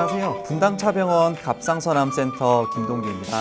안녕하세요. 분당차병원 갑상선암센터 김동규입니다.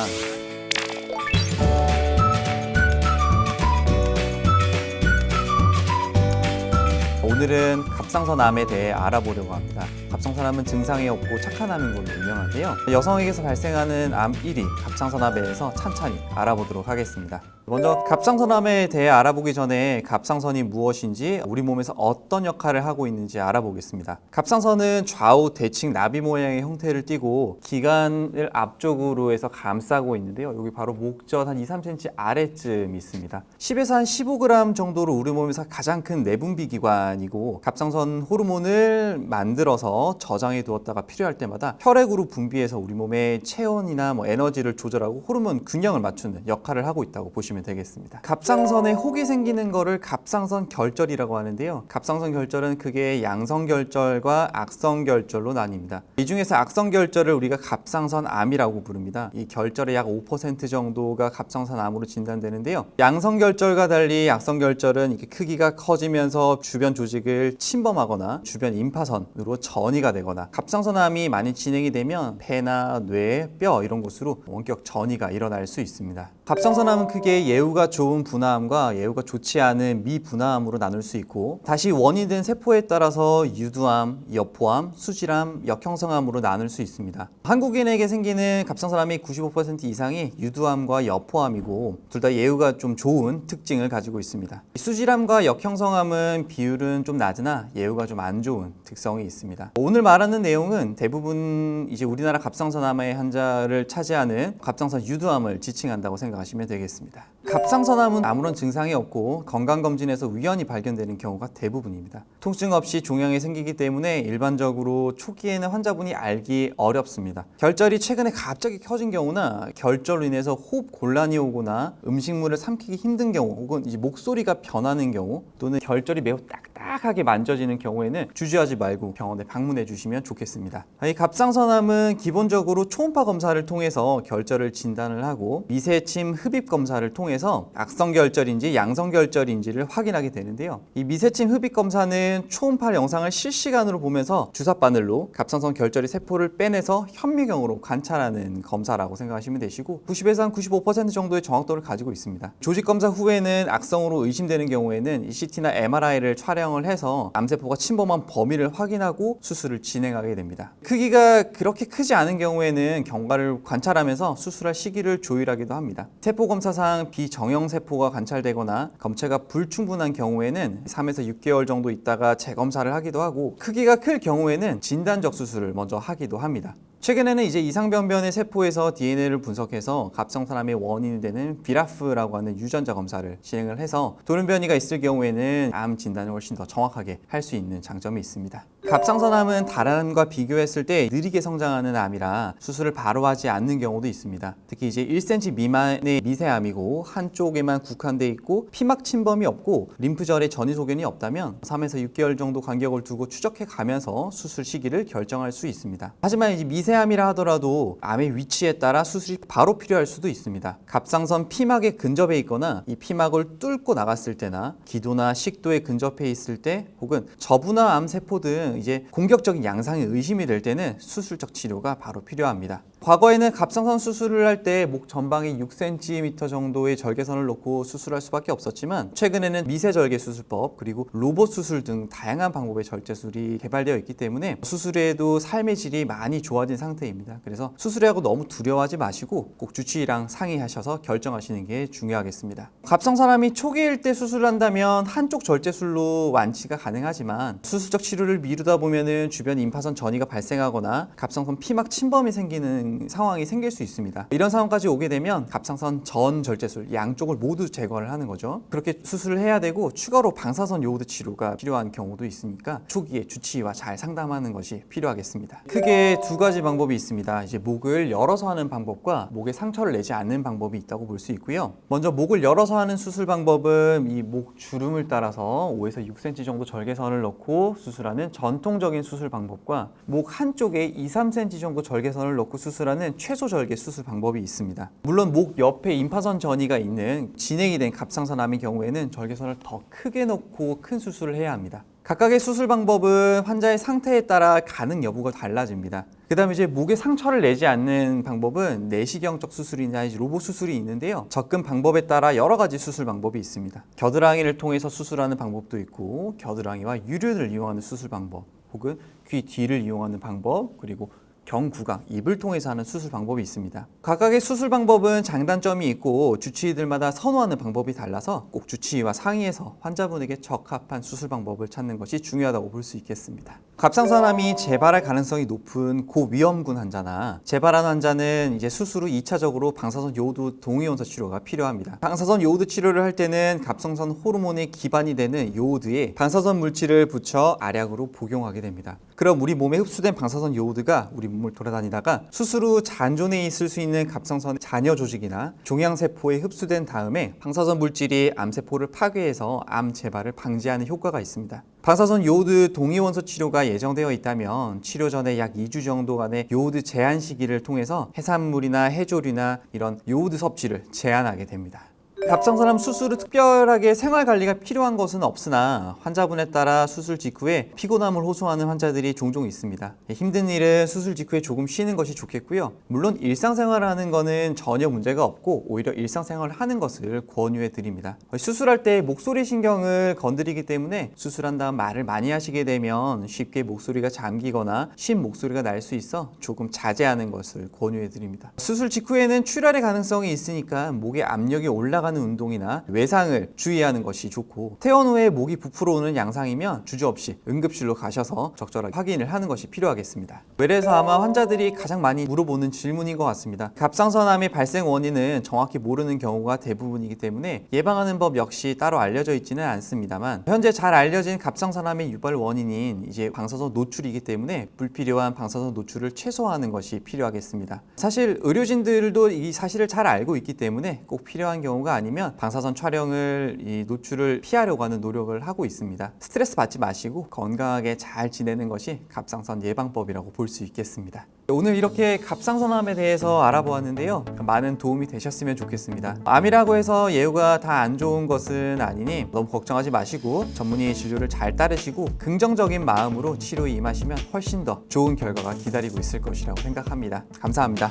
오늘은 갑상선암에 대해 알아보려고 합니다. 갑상선암은 증상이 없고 착한 암인 걸로 유명한데요. 여성에게서 발생하는 암 1위, 갑상선암에 대해서 찬찬히 알아보도록 하겠습니다. 먼저 갑상선암에 대해 알아보기 전에 갑상선이 무엇인지, 우리 몸에서 어떤 역할을 하고 있는지 알아보겠습니다. 갑상선은 좌우 대칭 나비 모양의 형태를 띠고 기관을 앞쪽으로 해서 감싸고 있는데요. 여기 바로 목젖 한 2-3cm 아래쯤 있습니다. 10에서 한 15g 정도로 우리 몸에서 가장 큰 내분비 기관이고, 갑상선 호르몬을 만들어서 저장해 두었다가 필요할 때마다 혈액으로 분비해서 우리 몸의 체온이나 에너지를 조절하고 호르몬 균형을 맞추는 역할을 하고 있다고 보시면 되겠습니다. 갑상선에 혹이 생기는 거를 갑상선 결절이라고 하는데요. 갑상선 결절은 크게 양성 결절과 악성 결절로 나뉩니다. 이 중에서 악성 결절을 우리가 갑상선암이라고 부릅니다. 이 결절의 약 5% 정도가 갑상선암으로 진단되는데요. 양성 결절과 달리 악성 결절은 이렇게 크기가 커지면서 주변 조직을 침범하거나 주변 임파선으로 전이가 되거나, 갑상선암이 많이 진행이 되면 폐나 뇌, 뼈 이런 곳으로 원격 전이가 일어날 수 있습니다. 갑상선암은 크게 예후가 좋은 분화암과 예후가 좋지 않은 미분화암으로 나눌 수 있고, 다시 원인이 된 세포에 따라서 유두암, 여포암, 수질암, 역형성암으로 나눌 수 있습니다. 한국인에게 생기는 갑상선암이 95% 이상이 유두암과 여포암이고, 둘 다 예후가 좀 좋은 특징을 가지고 있습니다. 수질암과 역형성암은 비율은 좀 낮으나 예후가 좀 안 좋은 특성이 있습니다. 오늘 말하는 내용은 대부분 이제 우리나라 갑상선암의 환자를 차지하는 갑상선 유두암을 지칭한다고 생각하시면 되겠습니다. 갑상선암은 아무런 증상이 없고 건강검진에서 우연히 발견되는 경우가 대부분입니다. 통증 없이 종양이 생기기 때문에 일반적으로 초기에는 환자분이 알기 어렵습니다. 결절이 최근에 갑자기 켜진 경우나 결절로 인해서 호흡 곤란이 오거나 음식물을 삼키기 힘든 경우, 혹은 이제 목소리가 변하는 경우, 또는 결절이 매우 딱딱하게 만져지는 경우에는 주저하지 말고 병원에 방문해 주시면 좋겠습니다. 이 갑상선암은 기본적으로 초음파 검사를 통해서 결절을 진단을 하고, 미세침 흡입 검사를 통해서 악성 결절인지 양성 결절인지를 확인하게 되는데요. 이 미세침 흡입 검사는 초음파 영상을 실시간으로 보면서 주사 바늘로 갑상선 결절의 세포를 빼내서 현미경으로 관찰하는 검사라고 생각하시면 되시고, 90에서 한 95% 정도의 정확도를 가지고 있습니다. 조직 검사 후에는 악성으로 의심되는 경우에는 CT나 MRI를 촬영을 해서 암세포가 침범한 범위를 확인하고 수술을 진행하게 됩니다. 크기가 그렇게 크지 않은 경우에는 경과를 관찰하면서 수술할 시기를 조율하기도 합니다. 세포 검사상 비정형 세포가 관찰되거나 검체가 불충분한 경우에는 3에서 6개월 정도 있다가 재검사를 하기도 하고, 크기가 클 경우에는 진단적 수술을 먼저 하기도 합니다. 최근에는 이제 이상변변의 세포에서 DNA를 분석해서 갑상선암의 원인이 되는 비라프라고 하는 유전자 검사를 진행을 해서 돌연변이가 있을 경우에는 암 진단을 훨씬 더 정확하게 할 수 있는 장점이 있습니다. 갑상선암은 다른 암과 비교했을 때 느리게 성장하는 암이라 수술을 바로 하지 않는 경우도 있습니다. 특히 이제 1cm 미만의 미세암이고 한쪽에만 국한돼 있고 피막 침범이 없고 림프절에 전이 소견이 없다면 3에서 6개월 정도 간격을 두고 추적해 가면서 수술 시기를 결정할 수 있습니다. 하지만 이제 미세암이라 하더라도 암의 위치에 따라 수술이 바로 필요할 수도 있습니다. 갑상선 피막에 근접해 있거나 이 피막을 뚫고 나갔을 때나 기도나 식도에 근접해 있을 때, 혹은 저분화 암 세포 등 이제 공격적인 양상이 의심이 될 때는 수술적 치료가 바로 필요합니다. 과거에는 갑상선 수술을 할 때 목 전방에 6cm 정도의 절개선을 놓고 수술할 수밖에 없었지만, 최근에는 미세절개 수술법 그리고 로봇 수술 등 다양한 방법의 절제술이 개발되어 있기 때문에 수술에도 삶의 질이 많이 좋아진 상태입니다. 그래서 수술에 하고 너무 두려워하지 마시고 꼭 주치의랑 상의하셔서 결정하시는 게 중요하겠습니다. 갑상선암이 초기일 때 수술을 한다면 한쪽 절제술로 완치가 가능하지만, 수술적 치료를 미루다 보면은 주변 임파선 전이가 발생하거나 갑상선 피막 침범이 생기는 상황이 생길 수 있습니다. 이런 상황까지 오게 되면 갑상선 전 절제술 양쪽을 모두 제거를 하는 거죠. 그렇게 수술을 해야 되고 추가로 방사선 요오드 치료가 필요한 경우도 있으니까 초기에 주치의와 잘 상담하는 것이 필요하겠습니다. 크게 두 가지 방법이 있습니다. 이제 목을 열어서 하는 방법과 목에 상처를 내지 않는 방법이 있다고 볼 수 있고요. 먼저 목을 열어서 하는 수술 방법은 이 목 주름을 따라서 5에서 6cm 정도 절개선을 넣고 수술하는 전통적인 수술 방법과 목 한쪽에 2-3cm 정도 절개선을 넣고 수술하는 최소 절개 수술 방법이 있습니다. 물론 목 옆에 임파선 전이가 있는 진행이 된 갑상선암의 경우에는 절개선을 더 크게 넣고 큰 수술을 해야 합니다. 각각의 수술 방법은 환자의 상태에 따라 가능 여부가 달라집니다. 그 다음에 이제 목에 상처를 내지 않는 방법은 내시경적 수술이나 로봇 수술이 있는데요. 접근 방법에 따라 여러 가지 수술 방법이 있습니다. 겨드랑이를 통해서 수술하는 방법도 있고, 겨드랑이와 유륜을 이용하는 수술 방법, 혹은 귀 뒤를 이용하는 방법, 그리고 경구강, 입을 통해서 하는 수술 방법이 있습니다. 각각의 수술 방법은 장단점이 있고 주치의들마다 선호하는 방법이 달라서 꼭 주치의와 상의해서 환자분에게 적합한 수술 방법을 찾는 것이 중요하다고 볼 수 있겠습니다. 갑상선암이 재발할 가능성이 높은 고위험군 환자나 재발한 환자는 이제 수술 후 2차적으로 방사선 요오드 동위원소 치료가 필요합니다. 방사선 요오드 치료를 할 때는 갑상선 호르몬의 기반이 되는 요오드에 방사선 물질을 붙여 알약으로 복용하게 됩니다. 그럼 우리 몸에 흡수된 방사선 요오드가 우리 몸을 돌아다니다가 수술 후 잔존에 있을 수 있는 갑상선 잔여 조직이나 종양세포에 흡수된 다음에 방사선 물질이 암세포를 파괴해서 암 재발을 방지하는 효과가 있습니다. 방사선 요오드 동위원소 치료가 예정되어 있다면 치료 전에 약 2주 정도간의 요오드 제한 시기를 통해서 해산물이나 해조류나 이런 요오드 섭취를 제한하게 됩니다. 갑상선암 수술 후 특별하게 생활관리가 필요한 것은 없으나 환자분에 따라 수술 직후에 피곤함을 호소하는 환자들이 종종 있습니다. 힘든 일은 수술 직후에 조금 쉬는 것이 좋겠고요. 물론 일상생활을 하는 것은 전혀 문제가 없고 오히려 일상생활을 하는 것을 권유해 드립니다. 수술할 때 목소리 신경을 건드리기 때문에 수술한 다음 말을 많이 하시게 되면 쉽게 목소리가 잠기거나 쉰 목소리가 날 수 있어 조금 자제하는 것을 권유해 드립니다. 수술 직후에는 출혈의 가능성이 있으니까 목에 압력이 올라가는 운동이나 외상을 주의하는 것이 좋고, 퇴원 후에 목이 부풀어 오는 양상이면 주저없이 응급실로 가셔서 적절하게 확인을 하는 것이 필요하겠습니다. 그래서 아마 환자들이 가장 많이 물어보는 질문인 것 같습니다. 갑상선암의 발생 원인은 정확히 모르는 경우가 대부분이기 때문에 예방하는 법 역시 따로 알려져 있지는 않습니다만, 현재 잘 알려진 갑상선암의 유발 원인인 이제 방사선 노출이기 때문에 불필요한 방사선 노출을 최소화하는 것이 필요하겠습니다. 사실 의료진들도 이 사실을 잘 알고 있기 때문에 꼭 필요한 경우가 아니면 방사선 촬영을 이 노출을 피하려고 하는 노력을 하고 있습니다. 스트레스 받지 마시고 건강하게 잘 지내는 것이 갑상선 예방법이라고 볼 수 있겠습니다. 오늘 이렇게 갑상선암에 대해서 알아보았는데요. 많은 도움이 되셨으면 좋겠습니다. 암이라고 해서 예후가 다 안 좋은 것은 아니니 너무 걱정하지 마시고 전문의의 진료를 잘 따르시고 긍정적인 마음으로 치료에 임하시면 훨씬 더 좋은 결과가 기다리고 있을 것이라고 생각합니다. 감사합니다.